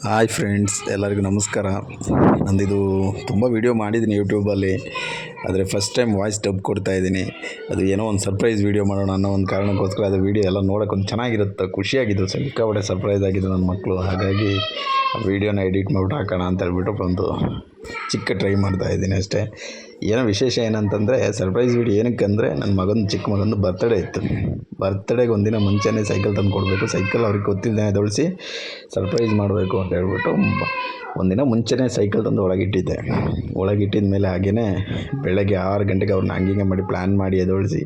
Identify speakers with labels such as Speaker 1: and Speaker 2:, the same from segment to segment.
Speaker 1: Hi friends, ಎಲ್ಲರಿಗೂ ನಮಸ್ಕಾರ. ನಂದಿದು ತುಂಬ ವೀಡಿಯೋ ಮಾಡಿದ್ದೀನಿ ಯೂಟ್ಯೂಬಲ್ಲಿ, ಆದರೆ ಫಸ್ಟ್ ಟೈಮ್ ವಾಯ್ಸ್ ಡಬ್ ಕೊಡ್ತಾಯಿದ್ದೀನಿ. ಅದು ಏನೋ ಒಂದು ಸರ್ಪ್ರೈಸ್ ವೀಡಿಯೋ ಮಾಡೋಣ ಅನ್ನೋ ಒಂದು ಕಾರಣಕ್ಕೋಸ್ಕರ ಅದು ವೀಡಿಯೋ ಎಲ್ಲ ನೋಡೋಕೆ ಒಂದು ಚೆನ್ನಾಗಿರುತ್ತೆ, ಖುಷಿಯಾಗಿದ್ದು ಸಿಕ್ಕಾಪಟ್ಟೆ ಸರ್ಪ್ರೈಸ್ ಆಗಿದ್ದು ನನ್ನ ಮಕ್ಕಳು. ಹಾಗಾಗಿ ಆ ವೀಡಿಯೋನ ಎಡಿಟ್ ಮಾಡಿಬಿಟ್ಟು ಹಾಕೋಣ ಅಂತ ಹೇಳ್ಬಿಟ್ಟು ಒಂದು ಚಿಕ್ಕ ಟ್ರೈ ಮಾಡ್ತಾಯಿದ್ದೀನಿ ಅಷ್ಟೇ. ಏನೋ ವಿಶೇಷ ಏನಂತಂದರೆ ಸರ್ಪ್ರೈಸ್ ವೀಡಿಯೋ ಏನಕ್ಕೆ ಅಂದರೆ, ನನ್ನ ಚಿಕ್ಕ ಮಗಂದು ಬರ್ತ್ಡೇ ಇತ್ತು. ಬರ್ತ್ಡೇಗೆ ಒಂದಿನ ಮುಂಚೆನೇ ಸೈಕಲ್ ತಂದು ಕೊಡಬೇಕು, ಸೈಕಲ್ ಅವ್ರಿಗೆ ಗೊತ್ತಿಲ್ಲದೆ ದೊಳಿಸಿ ಸರ್ಪ್ರೈಸ್ ಮಾಡಬೇಕು ಅಂತ ಹೇಳ್ಬಿಟ್ಟು ಒಂದಿನ ಮುಂಚೆನೇ ಸೈಕಲ್ ತಂದು ಒಳಗಿಟ್ಟಿದ ಮೇಲೆ ಹಾಗೆಯೇ ಬೆಳಗ್ಗೆ 6 ಗಂಟೆಗೆ ಅವ್ರನ್ನ ಹಂಗೆ ಮಾಡಿ ಪ್ಲ್ಯಾನ್ ಮಾಡಿ ಎದೊಳಿಸಿ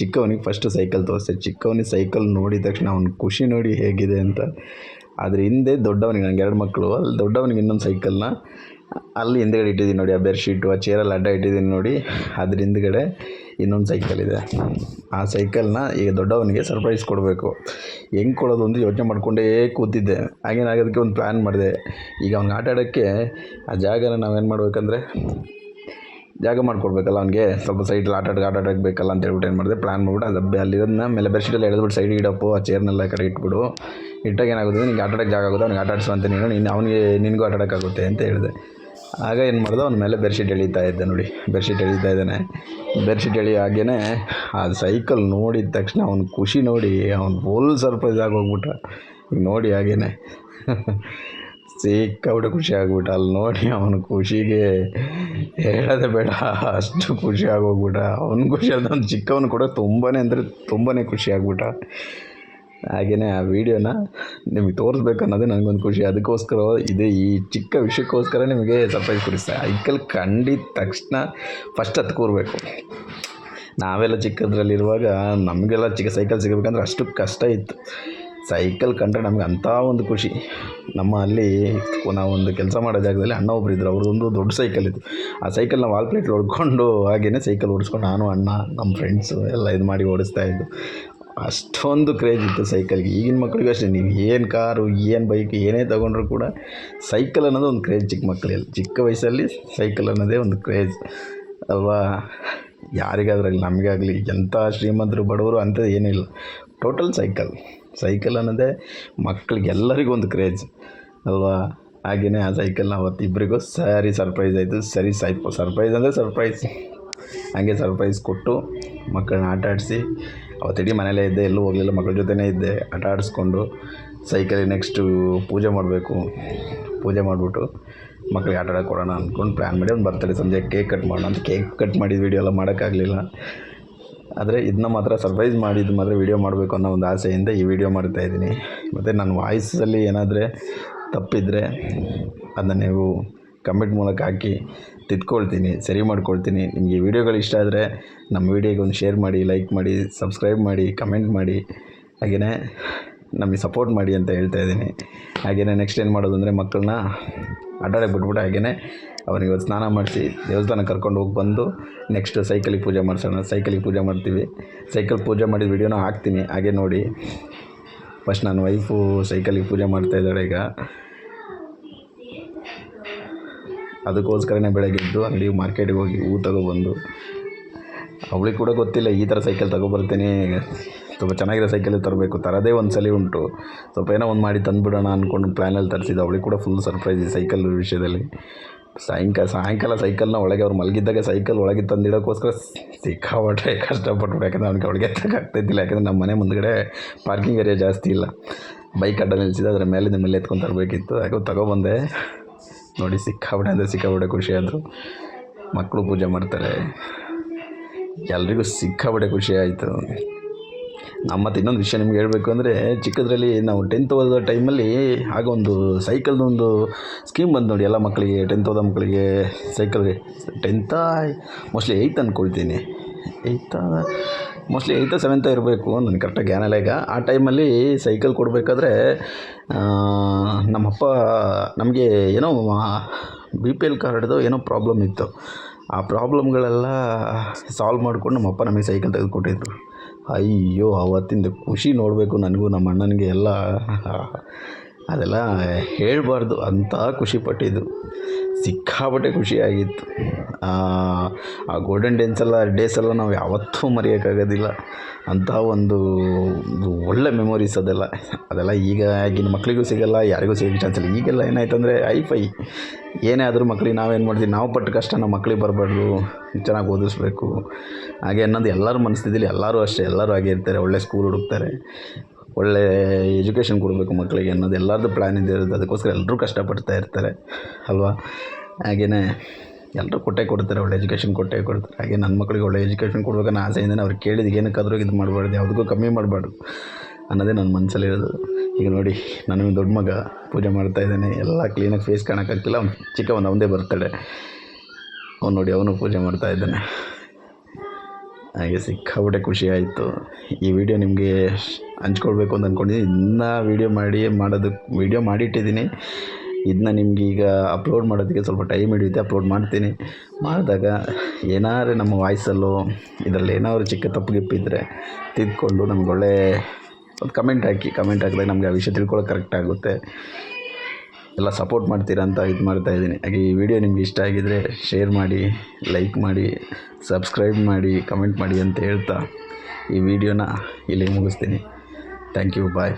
Speaker 1: ಚಿಕ್ಕವನಿಗೆ ಫಸ್ಟು ಸೈಕಲ್ ತೋರಿಸ್ದೆ. ಚಿಕ್ಕವನಿಗೆ ಸೈಕಲ್ ನೋಡಿದ ತಕ್ಷಣ ಅವ್ನ ಖುಷಿ ನೋಡಿ ಹೇಗಿದೆ ಅಂತ. ಅದ್ರ ಹಿಂದೆ ದೊಡ್ಡವನಿಗೆ, ನನಗೆ 2 ಮಕ್ಕಳು, ಅಲ್ಲಿ ದೊಡ್ಡವನಿಗೆ ಇನ್ನೊಂದು ಸೈಕಲ್ನ ಅಲ್ಲಿ ಹಿಂದ್ಗಡೆ ಇಟ್ಟಿದ್ದೀನಿ ನೋಡಿ, ಆ ಬೆಡ್ಶೀಟು ಆ ಚೇರಲ್ಲಿ ಅಡ್ಡ ಇಟ್ಟಿದ್ದೀನಿ ನೋಡಿ, ಅದ್ರ ಹಿಂದ್ಗಡೆ ಇನ್ನೊಂದು ಸೈಕಲ್ ಇದೆ. ಆ ಸೈಕಲ್ನ ಈಗ ದೊಡ್ಡವನಿಗೆ ಸರ್ಪ್ರೈಸ್ ಕೊಡಬೇಕು. ಹೆಂಗೆ ಕೊಡೋದು ಅಂತ ಯೋಚನೆ ಮಾಡ್ಕೊಂಡೇ ಕೂತಿದ್ದೆ. ಹಾಗೇನಾಗೋದಕ್ಕೆ ಒಂದು ಪ್ಲ್ಯಾನ್ ಮಾಡಿದೆ. ಈಗ ಅವ್ನಿಗೆ ಆಟ ಆಡೋಕ್ಕೆ ಆ ಜಾಗನ ನಾವೇನು ಮಾಡಬೇಕಂದ್ರೆ, ಜಾಗ ಮಾಡಿಕೊಡ್ಬೇಕಲ್ಲ ಅವ್ನಿಗೆ, ಸ್ವಲ್ಪ ಸೈಡಲ್ಲಿ ಆಟ ಆಡೋಕ್ಕೆ ಬೇಕಲ್ಲ ಅಂತ ಹೇಳ್ಬಿಟ್ಟು ಏನು ಮಾಡಿದೆ, ಪ್ಲ್ಯಾನ್ ಮಾಡ್ಬಿಟ್ಟು ಅದು ಅಲ್ಲಿರೋದನ್ನ ಮೇಲೆ ಬೆಡ್ಶೀಟಲ್ಲಿ ಎಳೆದ್ಬಿಟ್ಟು ಸೈಡಿಗೆ ಇಡಪ್ಪು, ಆ ಚೇರ್ನೆಲ್ಲ ಕಡೆ ಇಟ್ಬಿಡು, ಇಟ್ಟಾಗ ಏನಾಗುತ್ತೆ ನಿಂಗೆ ಆಟ ಆಡೋಕ್ಕೆ ಜಾಗ ಆಗುತ್ತೆ, ಅವ್ನಿಗೆ ಆಟ ಆಡಿಸುವಂತೆ ಅವನಿಗೆ ನಿನಗೂ ಆಟ ಆಡೋಕ್ಕಾಗುತ್ತೆ ಅಂತ ಹೇಳಿದೆ. ಆಗ ಏನು ಮಾಡಿದೆ, ಅವ್ನ ಮೇಲೆ ಬೆಡ್ಶೀಟ್ ಎಳೀತಾ ಇದ್ದೆ ನೋಡಿ, ಬೆಡ್ಶೀಟ್ ಎಳೀತಾ ಇದ್ದಾನೆ. ಬೆಡ್ಶೀಟ್ ಎಳೆಯೋ ಹಾಗೇ ಆ ಸೈಕಲ್ ನೋಡಿದ ತಕ್ಷಣ ಅವ್ನ ಖುಷಿ ನೋಡಿ ಅವ್ನು ಫುಲ್ ಸರ್ಪ್ರೈಸ್ ಆಗೋಗ್ಬಿಟ್ಟ. ಈಗ ನೋಡಿ ಹಾಗೇ ಸಿಕ್ಕಾಬಿಟ್ಟು ಖುಷಿ ಆಗ್ಬಿಟ್ಟ. ಅಲ್ಲಿ ನೋಡಿ ಅವನ ಖುಷಿಗೆ ಹೇಳೋದೇ ಬೇಡ, ಅಷ್ಟು ಖುಷಿ ಆಗೋಗ್ಬಿಟ್ಟ. ಅವ್ನ ಖುಷಿ ಅಲ್ಲ, ಅವ್ನು ಚಿಕ್ಕವನು ಕೂಡ ತುಂಬಾ ಅಂದರೆ ತುಂಬಾ ಖುಷಿ ಆಗ್ಬಿಟ್ಟ. ಹಾಗೆಯೇ ಆ ವೀಡಿಯೋನ ನಿಮಗೆ ತೋರಿಸ್ಬೇಕು ಅನ್ನೋದೇ ನನಗೊಂದು ಖುಷಿ. ಅದಕ್ಕೋಸ್ಕರ ಈ ಚಿಕ್ಕ ವಿಷಯಕ್ಕೋಸ್ಕರ ನಿಮಗೆ ಸರ್ಪ್ರೈಸ್ ಕೊಡಿಸ್ತೆ. ಸೈಕಲ್ ಕಂಡಿದ ತಕ್ಷಣ ಫಸ್ಟ್ ಹತ್ತು ಕೂರಬೇಕು. ನಾವೆಲ್ಲ ಚಿಕ್ಕದ್ರಲ್ಲಿರುವಾಗ ನಮಗೆಲ್ಲ ಚಿಕ್ಕ ಸೈಕಲ್ ಸಿಗಬೇಕಂದ್ರೆ ಅಷ್ಟು ಕಷ್ಟ ಇತ್ತು. ಸೈಕಲ್ ಕಂಡ್ರೆ ನಮ್ಗೆ ಅಂಥ ಒಂದು ಖುಷಿ. ನಾವೊಂದು ಕೆಲಸ ಮಾಡೋ ಜಾಗದಲ್ಲಿ ಅಣ್ಣ ಒಬ್ರು ಇದ್ದರು, ಅವ್ರದ್ದೊಂದು ದೊಡ್ಡ ಸೈಕಲ್ ಇತ್ತು. ಆ ಸೈಕಲ್ನ ವಾಲ್ ಪ್ಲೇಟ್ ಹೊಡ್ಕೊಂಡು ಹಾಗೆಯೇ ಸೈಕಲ್ ಓಡಿಸ್ಕೊಂಡು ನಾನು, ಅಣ್ಣ, ನಮ್ಮ ಫ್ರೆಂಡ್ಸು ಎಲ್ಲ ಇದು ಮಾಡಿ ಓಡಿಸ್ತಾಯಿದ್ದು. ಅಷ್ಟೊಂದು ಕ್ರೇಜ್ ಇತ್ತು ಸೈಕಲ್ಗೆ. ಈಗಿನ ಮಕ್ಕಳಿಗೂ ಅಷ್ಟೇ, ನೀವು ಏನು ಕಾರು, ಏನು ಬೈಕ್, ಏನೇ ತೊಗೊಂಡ್ರೂ ಕೂಡ ಸೈಕಲ್ ಅನ್ನೋದು ಒಂದು ಕ್ರೇಜ್. ಚಿಕ್ಕ ಮಕ್ಕಳಲ್ಲಿ, ಚಿಕ್ಕ ವಯಸ್ಸಲ್ಲಿ ಸೈಕಲ್ ಅನ್ನೋದೇ ಒಂದು ಕ್ರೇಜ್ ಅಲ್ವಾ? ಯಾರಿಗಾದ್ರಾಗಲಿ, ನಮಗಾಗಲಿ, ಎಂಥ ಶ್ರೀಮಂತರು ಬಡವರು ಅಂಥದ್ದು ಏನಿಲ್ಲ, ಟೋಟಲ್ ಸೈಕಲ್ ಅನ್ನೋದೇ ಮಕ್ಕಳಿಗೆಲ್ಲರಿಗೂ ಒಂದು ಕ್ರೇಜ್ ಅಲ್ವಾ? ಹಾಗೆಯೇ ಆ ಸೈಕಲ್ನ ಅವತ್ತಿಬ್ಬರಿಗೂ ಸರ್ಪ್ರೈಸ್ ಆಯಿತು. ಸರ್ಪ್ರೈಸ್ ಅಂದರೆ ಸರ್ಪ್ರೈಸ್. ಹಾಗೆ ಸರ್ಪ್ರೈಸ್ ಕೊಟ್ಟು ಮಕ್ಕಳನ್ನ ಆಟ ಆಡಿಸಿ, ಅವತ್ತಿಡೀ ಮನೇಲೇ ಇದ್ದೆ, ಎಲ್ಲೂ ಹೋಗಲಿಲ್ಲ, ಮಕ್ಕಳ ಜೊತೆನೇ ಇದ್ದೆ. ಆಟ ಆಡಿಸ್ಕೊಂಡು ಸೈಕಲಿಗೆ ನೆಕ್ಸ್ಟು ಪೂಜೆ ಮಾಡಬೇಕು. ಪೂಜೆ ಮಾಡಿಬಿಟ್ಟು ಮಕ್ಕಳಿಗೆ ಆಟ ಆಡೋಕ್ಕೆ ಕೊಡೋಣ ಅಂದ್ಕೊಂಡು ಪ್ಲ್ಯಾನ್ ಮಾಡಿ ಒಂದು ಬರ್ತಡೇ ಸಂಜೆ ಕೇಕ್ ಕಟ್ ಮಾಡೋಣ ಅಂತ ಕೇಕ್ ಕಟ್ ಮಾಡಿದ ವೀಡಿಯೋ ಎಲ್ಲ ಮಾಡೋಕ್ಕಾಗಲಿಲ್ಲ. ಆದರೆ ಇದನ್ನ ಮಾತ್ರ ಸರ್ಪ್ರೈಸ್ ಮಾಡಿದ್ದು ಮಾತ್ರ ವೀಡಿಯೋ ಮಾಡಬೇಕು ಅನ್ನೋ ಒಂದು ಆಸೆಯಿಂದ ಈ ವಿಡಿಯೋ ಮಾಡ್ತಾಯಿದ್ದೀನಿ. ಮತ್ತು ನನ್ನ ವಾಯ್ಸಲ್ಲಿ ಏನಾದರೆ ತಪ್ಪಿದರೆ ಅದನ್ನ ನೀವು ಕಮೆಂಟ್ ಮೂಲಕ ಹಾಕಿ ತಿದ್ಕೊಳ್ತೀನಿ, ಸರಿ ಮಾಡ್ಕೊಳ್ತೀನಿ. ನಿಮಗೆ ಈ ವಿಡಿಯೋಗಳು ಇಷ್ಟ ಆದರೆ ನಮ್ಮ ವಿಡಿಯೋಗೆ ಒಂದು ಶೇರ್ ಮಾಡಿ, ಲೈಕ್ ಮಾಡಿ, ಸಬ್ಸ್ಕ್ರೈಬ್ ಮಾಡಿ, ಕಮೆಂಟ್ ಮಾಡಿ, ಹಾಗೆಯೇ ನಮಗೆ ಸಪೋರ್ಟ್ ಮಾಡಿ ಅಂತ ಹೇಳ್ತಾಯಿದ್ದೀನಿ. ಹಾಗೆಯೇ ನೆಕ್ಸ್ಟ್ ಏನು ಮಾಡೋದು ಅಂದರೆ, ಮಕ್ಕಳನ್ನ ಆಟಾಡಕ್ಕೆ ಬಿಟ್ಬಿಟ್ಟು ಹಾಗೆಯೇ ಅವನಿಗೆ ಸ್ನಾನ ಮಾಡಿಸಿ ದೇವಸ್ಥಾನಕ್ಕೆ ಕರ್ಕೊಂಡು ಹೋಗಿ ಬಂದು ನೆಕ್ಸ್ಟ್ ಸೈಕಲಿಗೆ ಪೂಜೆ ಮಾಡಿಸೋಣ. ಸೈಕಲಿಗೆ ಪೂಜೆ ಮಾಡ್ತೀವಿ. ಸೈಕಲ್ ಪೂಜೆ ಮಾಡಿದ ವೀಡಿಯೋನ ಹಾಕ್ತೀನಿ, ಹಾಗೆ ನೋಡಿ. ಫಸ್ಟ್ ನನ್ನ ವೈಫು ಸೈಕಲಿಗೆ ಪೂಜೆ ಮಾಡ್ತಾಯಿದ್ದಾಳೆ ಈಗ. ಅದಕ್ಕೋಸ್ಕರನೇ ಬೆಳಗ್ಗೆ ಎದ್ದು ಅಂಗಡಿಗೆ ಮಾರ್ಕೆಟಿಗೆ ಹೋಗಿ ಹೂ ತಗೊಬಂದು, ಅವಳಿಗೆ ಕೂಡ ಗೊತ್ತಿಲ್ಲ ಈ ಥರ ಸೈಕಲ್ ತಗೊಬರ್ತೀನಿ, ಸ್ವಲ್ಪ ಚೆನ್ನಾಗಿರೋ ಸೈಕಲ್ ತರಬೇಕು, ತರೋದೇ ಒಂದು ಸಲ ಉಂಟು, ಸ್ವಲ್ಪ ಏನೋ ಒಂದು ಮಾಡಿ ತಂದುಬಿಡೋಣ ಅಂದ್ಕೊಂಡು ಪ್ಲ್ಯಾನಲ್ಲಿ ತರಿಸಿದ್ದು. ಅವಳಿಗೆ ಕೂಡ ಫುಲ್ ಸರ್ಪ್ರೈಸ್ ಈ ಸೈಕಲ್ ವಿಷಯದಲ್ಲಿ. ಸಾಯಂಕಾಲ ಸೈಕಲ್ನ ಒಳಗೆ ಅವ್ರು ಮಲಗಿದ್ದಾಗ ಸೈಕಲ್ ಒಳಗೆ ತಂದಿಡೋಕ್ಕೋಸ್ಕರ ಸಿಕ್ಕಾಪಟ್ಟೆ ಕಷ್ಟಪಟ್ಬಿಟ್ಟು, ಯಾಕಂದರೆ ಅವಳಿಗೆ ಎತ್ತಕ್ಕಾಗ್ತಾಯಿದ್ದಿಲ್ಲ. ಯಾಕಂದರೆ ನಮ್ಮ ಮನೆ ಮುಂದುಗಡೆ ಪಾರ್ಕಿಂಗ್ ಏರಿಯಾ ಜಾಸ್ತಿ ಇಲ್ಲ, ಬೈಕ್ ಅಡ್ಡ ನಿಲ್ಲಿಸಿದೆ, ಅದರ ಮೇಲೆ ಎತ್ಕೊಂಡು ತರಬೇಕಿತ್ತು. ಯಾಕೋ ತಗೊಬಂದೆ ನೋಡಿ. ಸಿಕ್ಕಾಪಟ್ಟೆ ಖುಷಿಯಾದರು. ಮಕ್ಕಳು ಪೂಜೆ ಮಾಡ್ತಾರೆ, ಎಲ್ರಿಗೂ ಸಿಕ್ಕಾಪಟ್ಟೆ ಖುಷಿ ಆಯಿತು. ಮತ್ತು ಇನ್ನೊಂದು ವಿಷಯ ನಿಮ್ಗೆ ಹೇಳಬೇಕು ಅಂದರೆ, ಚಿಕ್ಕದ್ರಲ್ಲಿ ನಾವು 10th ಓದೋ ಟೈಮಲ್ಲಿ ಆಗ ಒಂದು ಸೈಕಲ್ದೊಂದು ಸ್ಕೀಮ್ ಬಂದು ನೋಡಿ, ಎಲ್ಲ ಮಕ್ಕಳಿಗೆ, 10th ಓದೋ ಮಕ್ಕಳಿಗೆ ಸೈಕಲ್ಗೆ. 10th ಮೋಸ್ಟ್ಲಿ 8th ಅಂದ್ಕೊಳ್ತೀನಿ, 8th 7th ಇರಬೇಕು, ನನಗೆ ಕರೆಕ್ಟಾಗಿ ಜ್ಞಾನ ಇಲ್ಲ ಈಗ. ಆ ಟೈಮಲ್ಲಿ ಸೈಕಲ್ ಕೊಡಬೇಕಾದ್ರೆ ನಮ್ಮಪ್ಪ ನಮಗೆ ಏನೋ BPL ಕಾರ್ಡ್ದು ಏನೋ ಪ್ರಾಬ್ಲಮ್ ಇತ್ತು. ಆ ಪ್ರಾಬ್ಲಮ್ಗಳೆಲ್ಲ ಸಾಲ್ವ್ ಮಾಡಿಕೊಂಡು ನಮ್ಮಪ್ಪ ನಮಗೆ ಸೈಕಲ್ ತೆಗೆದುಕೊಟ್ಟಿದ್ರು. ಅಯ್ಯೋ, ಅವತ್ತಿಂದ ಖುಷಿ ನೋಡಬೇಕು ನನಗೂ ನಮ್ಮ ಅಣ್ಣನಿಗೆ ಎಲ್ಲ. ಅದೆಲ್ಲ ಹೇಳಬಾರ್ದು ಅಂಥ ಖುಷಿಪಟ್ಟಿದ್ದು, ಸಿಕ್ಕಾಪಟ್ಟೆ ಖುಷಿಯಾಗಿತ್ತು. ಆ ಗೋಲ್ಡನ್ ಡೇಸೆಲ್ಲ ನಾವು ಯಾವತ್ತೂ ಮರೆಯೋಕ್ಕಾಗೋದಿಲ್ಲ. ಅಂಥ ಒಂದು ಒಳ್ಳೆ ಮೆಮೊರೀಸ್ ಅದೆಲ್ಲ ಈಗಿನ ಮಕ್ಕಳಿಗೂ ಸಿಗೋಲ್ಲ, ಯಾರಿಗೂ ಸಿಗೋಕ್ಕೆ ಚಾನ್ಸ್ ಇಲ್ಲ. ಈಗೆಲ್ಲ ಏನಾಯ್ತು ಅಂದರೆ ಹೈಫೈ, ಏನೇ ಆದರೂ ಮಕ್ಳಿಗೆ ನಾವೇನು ಮಾಡ್ತೀವಿ, ನಾವು ಪಟ್ಟ ಕಷ್ಟ ನಮ್ಮ ಮಕ್ಳಿಗೆ ಬರಬಾರ್ದು, ಚೆನ್ನಾಗಿ ಓದಿಸ್ಬೇಕು ಹಾಗೆ ಅನ್ನೋದು ಎಲ್ಲರ ಮನಸ್ಥಿತಿಲಿ. ಎಲ್ಲರೂ ಅಷ್ಟೇ, ಎಲ್ಲರೂ ಹಾಗೆ ಇರ್ತಾರೆ. ಒಳ್ಳೆ ಸ್ಕೂಲ್ ಹುಡುಕ್ತಾರೆ, ಒಳ್ಳೆ ಎಜುಕೇಷನ್ ಕೊಡಬೇಕು ಮಕ್ಕಳಿಗೆ ಅನ್ನೋದು ಎಲ್ಲರದ್ದು ಪ್ಲ್ಯಾನ್ ಇರುತ್ತೆ. ಅದಕ್ಕೋಸ್ಕರ ಎಲ್ಲರೂ ಕಷ್ಟಪಡ್ತಾ ಇರ್ತಾರೆ ಅಲ್ವಾ. ಹಾಗೆಯೇ ಎಲ್ಲರೂ ಕೊಡ್ತಾರೆ, ಒಳ್ಳೆ ಎಜುಕೇಷನ್ ಕೊಡ್ತಾರೆ. ಹಾಗೆ ನನ್ನ ಮಕ್ಕಳಿಗೆ ಒಳ್ಳೆ ಎಜುಕೇಷನ್ ಕೊಡ್ಬೇಕನ್ನೋ ಆಸೆಯಿಂದನೇ ಅವ್ರು ಕೇಳಿದ ಏನಕ್ಕಾದರೂ ಇದು ಮಾಡಬಾರ್ದು, ಯಾವುದಕ್ಕೂ ಕಮ್ಮಿ ಮಾಡಬಾರ್ದು ಅನ್ನೋದೇ ನನ್ನ ಮನಸ್ಸಲ್ಲಿರೋದು. ಈಗ ನೋಡಿ, ನನಗೆ ದೊಡ್ಡ ಮಗ ಪೂಜೆ ಮಾಡ್ತಾಯಿದ್ದಾನೆ, ಎಲ್ಲ ಕ್ಲೀನಾಗಿ ಫೇಸ್ ಕಾಣೋಕ್ಕಾಗ್ತಿಲ್ಲ. ಅವ್ನು ಚಿಕ್ಕ ಅವನದೇ ಬರ್ತಡೆ, ಅವ್ನು ನೋಡಿ ಅವನು ಪೂಜೆ ಮಾಡ್ತಾಯಿದ್ದಾನೆ. ಹಾಗೆ ಸಿಕ್ಕಾಪಟ್ಟೆ ಖುಷಿ ಆಯಿತು. ಈ ವಿಡಿಯೋ ನಿಮಗೆ ಹಂಚ್ಕೊಳ್ಬೇಕು ಅಂತ ಅಂದ್ಕೊಂಡಿದ್ದೀನಿ. ಇನ್ನೂ ವಿಡಿಯೋ ಮಾಡಿಟ್ಟಿದ್ದೀನಿ. ಇದನ್ನ ನಿಮ್ಗೆ ಈಗ ಅಪ್ಲೋಡ್ ಮಾಡೋದಕ್ಕೆ ಸ್ವಲ್ಪ ಟೈಮ್ ಹಿಡಿಯುತ್ತೆ. ಅಪ್ಲೋಡ್ ಮಾಡ್ತೀನಿ. ಮಾಡಿದಾಗ ಏನಾದ್ರು ನಮ್ಮ ವಾಯ್ಸಲ್ಲೋ ಇದರಲ್ಲಿ ಏನಾದ್ರು ಚಿಕ್ಕ ತಪ್ಪು ಗಿಪ್ಪಿದ್ದರೆ ತಿದ್ದುಕೊಂಡು ನಮ್ಗೆ ಒಳ್ಳೆ ಒಂದು ಕಮೆಂಟ್ ಹಾಕಿದಾಗ ನಮಗೆ ಆ ವಿಷಯ ತಿಳ್ಕೊಳ್ಳೋಕೆ ಕರೆಕ್ಟ್ ಆಗುತ್ತೆ. ಎಲ್ಲ ಸಪೋರ್ಟ್ ಮಾಡ್ತೀರಾ ಅಂತ ಇದು ಮಾಡ್ತಾಯಿದ್ದೀನಿ. ಹಾಗೆ ಈ ವಿಡಿಯೋ ನಿಮ್ಗೆ ಇಷ್ಟ ಆಗಿದರೆ ಶೇರ್ ಮಾಡಿ, ಲೈಕ್ ಮಾಡಿ, ಸಬ್ಸ್ಕ್ರೈಬ್ ಮಾಡಿ, ಕಮೆಂಟ್ ಮಾಡಿ ಅಂತ ಹೇಳ್ತಾ ಈ ವಿಡಿಯೋನ ಇಲ್ಲಿ ಮುಗಿಸ್ತೀನಿ. Thank you, bye.